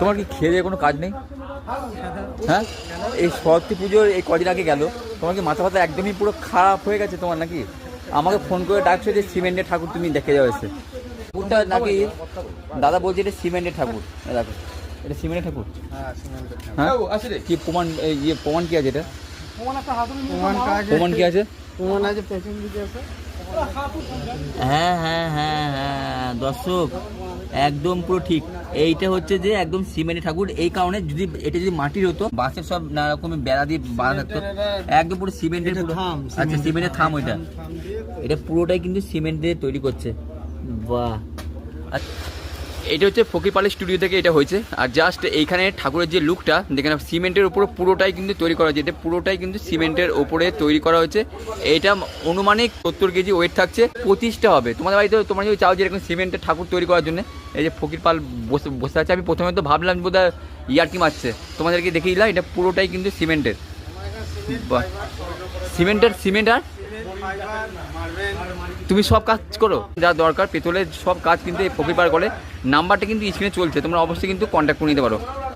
তোমার কি খেয়ে দিয়ে কোনো কাজ নেই? হ্যাঁ, এই সরস্বতী পুজোর এই কদিন আগে গেল, তোমার কি মাথা ফাথা একদমই পুরো খারাপ হয়ে গেছে তোমার নাকি? আমাকে ফোন করে ডাকছো যে সিমেন্টের ঠাকুর তুমি দেখে যাও এসে। ঠাকুরটা নাকি দাদা বলছে এটা সিমেন্টের ঠাকুর। দেখো এটা সিমেন্টের ঠাকুর। হ্যাঁ, কি প্রমাণ? ইয়ে প্রমাণ কি আছে? এটা প্রমাণ কি আছে? হ্যাঁ হ্যাঁ হ্যাঁ হ্যাঁ দর্শক, একদম পুরো ঠিক। এইটা হচ্ছে যে একদম সিমেন্টের ঠাকুর। এই কারণে যদি এটা যদি মাটির হতো, বাঁশের সব নানা রকমের বেড়া দিয়ে বাঁধা থাকতো, একদম পুরো সিমেন্টের পুরো। আচ্ছা, সিমেন্টের থাম ওইটা। এটা পুরোটাই কিন্তু সিমেন্ট দিয়ে তৈরি করছে। বাহ। এটা হচ্ছে ফকির পালের স্টুডিও থেকে এটা হয়েছে। আর জাস্ট এইখানে ঠাকুরের যে লুকটা দেখেন, সিমেন্টের উপরে পুরোটাই কিন্তু তৈরি করা হয়েছে। এটা পুরোটাই কিন্তু সিমেন্টের ওপরে তৈরি করা হয়েছে। এটা অনুমানিক 70 কেজি ওয়েট থাকছে। 25টা হবে। তোমাদের বাড়িতে তোমরা যদি চাও যে এরকম সিমেন্টের ঠাকুর তৈরি করার জন্য, এই যে ফকির পাল বসে আছে। আমি প্রথমে তো ভাবলাম বোধহয় ইয়ার্কি মারছে, তোমাদেরকে দেখিয়ে দিলাম এটা পুরোটাই কিন্তু সিমেন্টের। বাহ, সিমেন্ট। আর তুমি সব কাজ করো যা দরকার, পেতলের সব কাজ কিন্তু এই ফকির পাল করে। নাম্বারটা কিন্তু স্ক্রিনে চলছে, তোমরা অবশ্যই কিন্তু কন্ট্যাক্ট করে নিতে পারো।